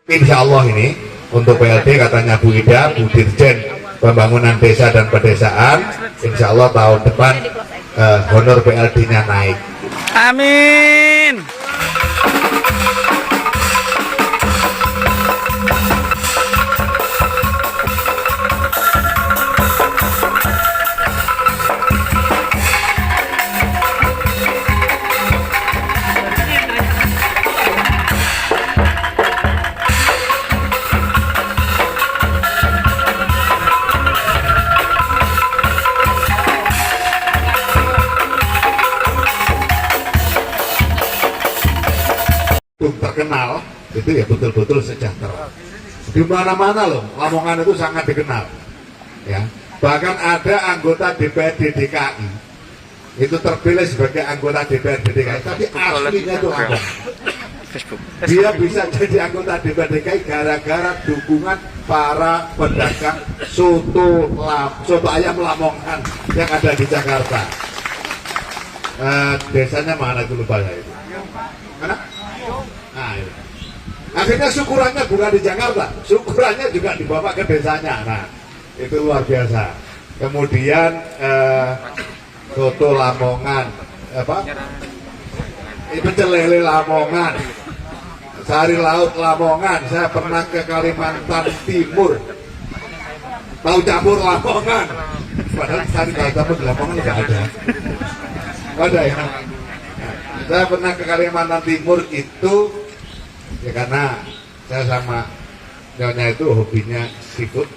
Insya Allah ini untuk PLD katanya Bu Ida, Bu Dirjen Pembangunan Desa dan Pedesaan, insya Allah tahun depan honor PLD-nya naik. Amin. Terkenal itu ya betul-betul sejahtera. Di mana-mana loh, Lamongan itu sangat dikenal. Ya, bahkan ada anggota DPRD DKI itu terpilih sebagai anggota DPRD DKI, tapi aslinya itu Lamongan. Dia bisa jadi anggota DPRD DKI gara-gara dukungan para pedagang soto ayam Lamongan yang ada di Jakarta. Desanya mana itu lupa saya itu. Mana? Nah, itu. Akhirnya syukurannya bukan di Jakarta, syukurannya juga dibawa ke desanya. Nah, itu luar biasa. Kemudian soto Lamongan, pecel lele Lamongan, sari laut Lamongan. Saya pernah ke Kalimantan Timur, tahu campur Lamongan. Padahal sari campur di Lamongan nggak ada. Ada ya. Saya pernah ke Kalimantan Timur itu ya karena saya sama nyonya itu hobinya seafood.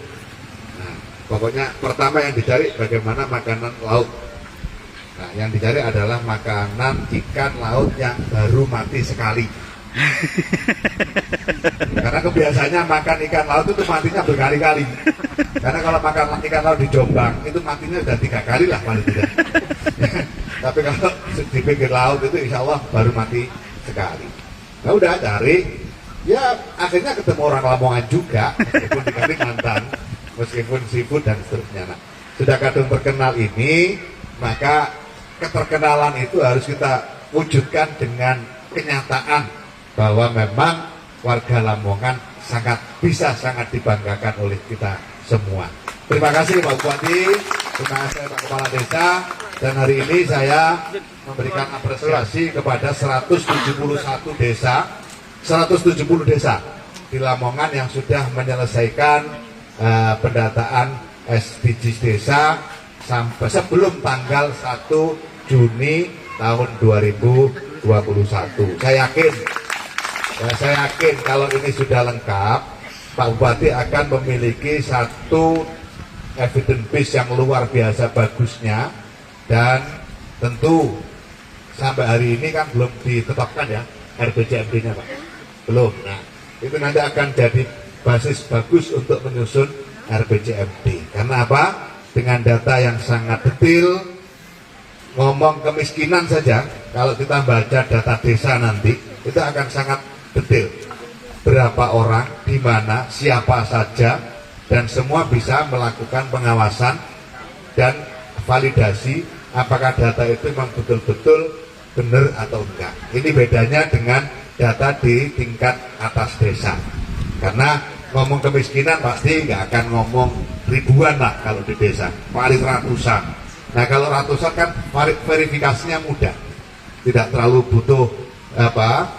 Nah, pokoknya pertama yang dicari bagaimana makanan laut. Nah, yang dicari adalah makanan ikan laut yang baru mati sekali. Karena kebiasaannya makan ikan laut itu matinya berkali-kali. Karena kalau makan ikan laut di Jombang itu matinya sudah 3 kali lah paling tidak. Tapi kalau di pinggir laut itu insya Allah baru mati sekali. Nah udah cari, ya akhirnya ketemu orang Lamongan juga, meskipun di Kalimantan, meskipun seafood dan seterusnya. Nah, sudah kadung terkenal ini, maka keterkenalan itu harus kita wujudkan dengan kenyataan bahwa memang warga Lamongan sangat dibanggakan oleh kita semua. Terima kasih Pak Bupati, terima kasih Pak Kepala Desa, dan hari ini saya memberikan apresiasi kepada 170 desa di Lamongan yang sudah menyelesaikan pendataan SDGs desa sampai sebelum tanggal 1 Juni tahun 2021. Saya yakin kalau ini sudah lengkap, Pak Bupati akan memiliki satu evidence base yang luar biasa bagusnya, dan tentu sampai hari ini kan belum ditetapkan ya RPJMD-nya Pak, belum. Nah itu nanti akan jadi basis bagus untuk menyusun RPJMD. Karena apa? Dengan data yang sangat detail, ngomong kemiskinan saja, kalau kita baca data desa nanti itu akan sangat detail. Berapa orang, di mana, siapa saja, dan semua bisa melakukan pengawasan dan validasi apakah data itu memang betul-betul benar atau enggak. Ini bedanya dengan data di tingkat atas desa. Karena ngomong kemiskinan pasti nggak akan ngomong ribuan lah kalau di desa, paling ratusan. Nah kalau ratusan kan verifikasinya mudah, tidak terlalu butuh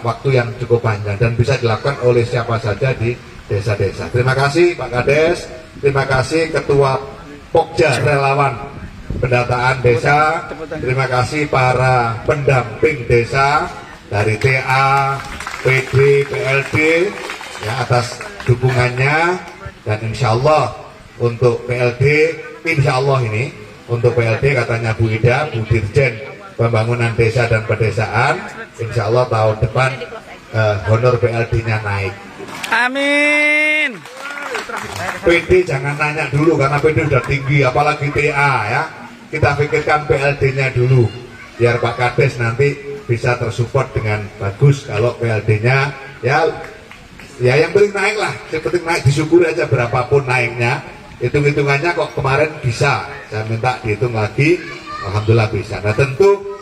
waktu yang cukup panjang dan bisa dilakukan oleh siapa saja di desa-desa. Terima kasih Pak Kades, terima kasih Ketua Pokja Relawan Pendataan Desa, terima kasih para pendamping desa dari TA, PD, PLD ya, atas dukungannya, dan insya Allah untuk PLD, insya Allah ini untuk PLD katanya Bu Ida, Bu Dirjen Pembangunan Desa dan Pedesaan, insya Allah tahun depan honor PLD-nya naik. Amin. PD jangan nanya dulu karena PD udah tinggi, apalagi TA ya. Kita pikirkan PLD-nya dulu, biar Pak Kades nanti bisa tersupport dengan bagus. Kalau PLD-nya ya yang penting naik lah, yang penting naik, disyukuri aja berapapun naiknya. Hitung-hitungannya kok kemarin bisa, saya minta dihitung lagi, alhamdulillah bisa. Nah tentu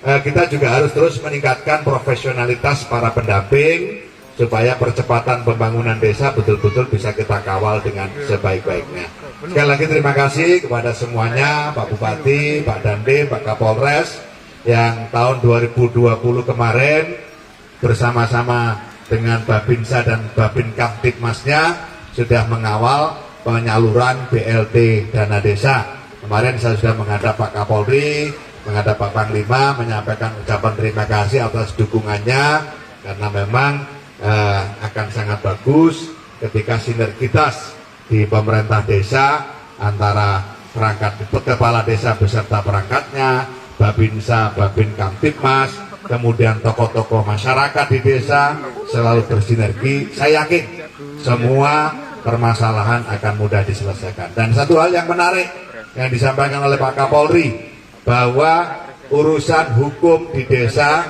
kita juga harus terus meningkatkan profesionalitas para pendamping supaya percepatan pembangunan desa betul-betul bisa kita kawal dengan sebaik-baiknya. Sekali lagi terima kasih kepada semuanya, Pak Bupati, Pak Dandim, Pak Kapolres, yang tahun 2020 kemarin bersama-sama dengan Babinsa dan Babin Kamtipmasnya sudah mengawal penyaluran BLT dana desa. Kemarin saya sudah menghadap Pak Kapolri, menghadap Pak Panglima, menyampaikan ucapan terima kasih atas dukungannya, karena memang akan sangat bagus ketika sinergitas di pemerintah desa antara perangkat kepala desa beserta perangkatnya, Babinsa, Babin Kamtipmas, kemudian tokoh-tokoh masyarakat di desa selalu bersinergi. Saya yakin semua permasalahan akan mudah diselesaikan. Dan satu hal yang menarik yang disampaikan oleh Pak Kapolri, bahwa urusan hukum di desa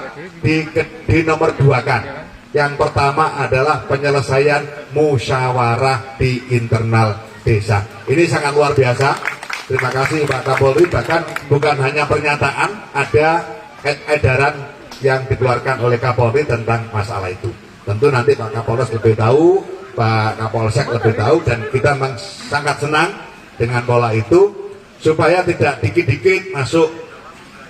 dinomor duakan. Yang pertama adalah penyelesaian musyawarah di internal desa. Ini sangat luar biasa. Terima kasih Pak Kapolri. Bahkan bukan hanya pernyataan, ada edaran yang dikeluarkan oleh Kapolri tentang masalah itu. Tentu nanti Pak Kapolres lebih tahu, Pak Kapolsek lebih tahu, dan kita memang sangat senang dengan pola itu, supaya tidak dikit-dikit masuk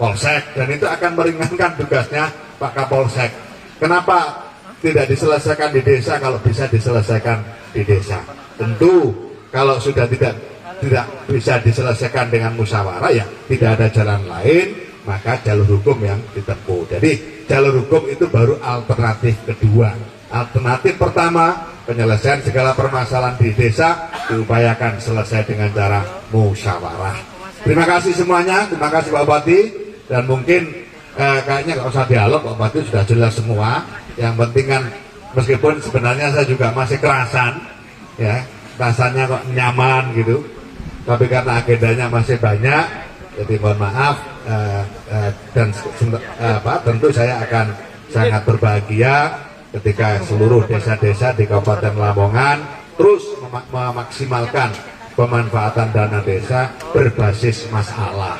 Polsek, dan itu akan meringankan tugasnya Pak Kapolsek. Kenapa tidak diselesaikan di desa kalau bisa diselesaikan di desa? Tentu kalau sudah tidak bisa diselesaikan dengan musyawarah, ya tidak ada jalan lain, maka jalur hukum yang ditempuh. Jadi jalur hukum itu baru alternatif kedua. Alternatif pertama, penyelesaian segala permasalahan di desa diupayakan selesai dengan cara musyawarah. Terima kasih semuanya, terima kasih Pak Bupati, dan mungkin kayaknya nggak usah dialog, Pak Bupati sudah jelas semua. Yang penting kan, meskipun sebenarnya saya juga masih kerasan, ya rasanya kok nyaman gitu, tapi karena agendanya masih banyak, jadi mohon maaf, dan tentu saya akan sangat berbahagia ketika seluruh desa-desa di Kabupaten Lamongan terus memaksimalkan pemanfaatan dana desa berbasis masalah.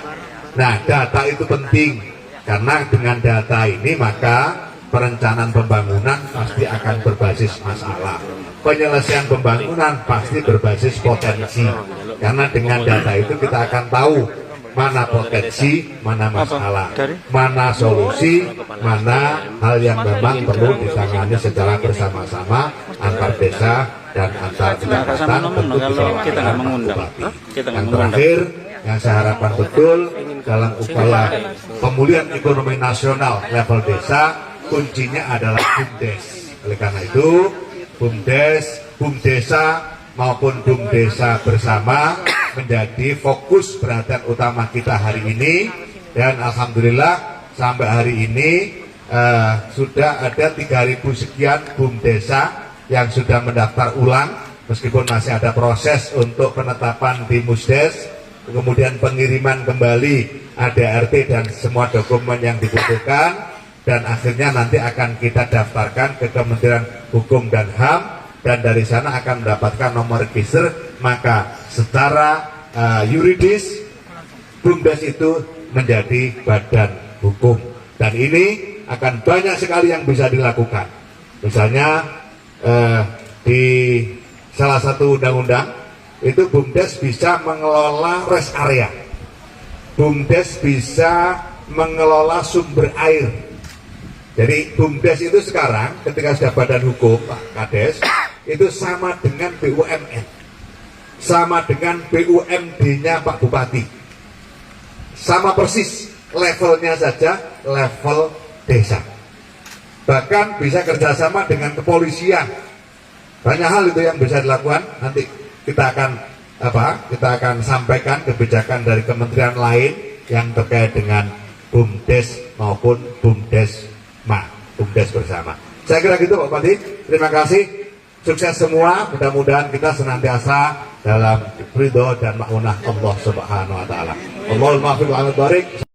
Nah, data itu penting, karena dengan data ini maka perencanaan pembangunan pasti akan berbasis masalah. Penyelesaian pembangunan pasti berbasis potensi, karena dengan data itu kita akan tahu mana potensi, mana masalah, mana solusi, mana hal yang memang perlu ditangani secara bersama-sama antar desa dan antar kecamatan, tentu dikelola Bupati. Yang terakhir, yang saya harapkan betul dalam upaya pemulihan ekonomi nasional level desa, kuncinya adalah BUMDes. Oleh karena itu, BUMDes, BUMDesa maupun BUMDesa bersama menjadi fokus perhatian utama kita hari ini. Dan alhamdulillah sampai hari ini sudah ada 3.000 sekian BUMDesa yang sudah mendaftar ulang, meskipun masih ada proses untuk penetapan di Musdes, kemudian pengiriman kembali ADRT dan semua dokumen yang dibutuhkan, dan akhirnya nanti akan kita daftarkan ke Kementerian Hukum dan HAM, dan dari sana akan mendapatkan nomor register. Maka secara yuridis BUMDes itu menjadi badan hukum, dan ini akan banyak sekali yang bisa dilakukan. Misalnya di salah satu undang-undang itu BUMDes bisa mengelola rest area, BUMDes bisa mengelola sumber air. Jadi BUMDes itu sekarang ketika sudah badan hukum, Pak Kades, itu sama dengan BUMN, sama dengan BUMD-nya Pak Bupati, sama persis, levelnya saja level desa. Bahkan bisa kerjasama dengan kepolisian. Banyak hal itu yang bisa dilakukan. Nanti kita akan sampaikan kebijakan dari kementerian lain yang terkait dengan BUMDes maupun BUMDes bersama. Saya kira gitu Pak Bupati. Terima kasih. Sukses semua. Mudah-mudahan kita senantiasa dalam ridho dan ma'unah Allah Subhanahu wa taala. Allahumma afiq wa barik.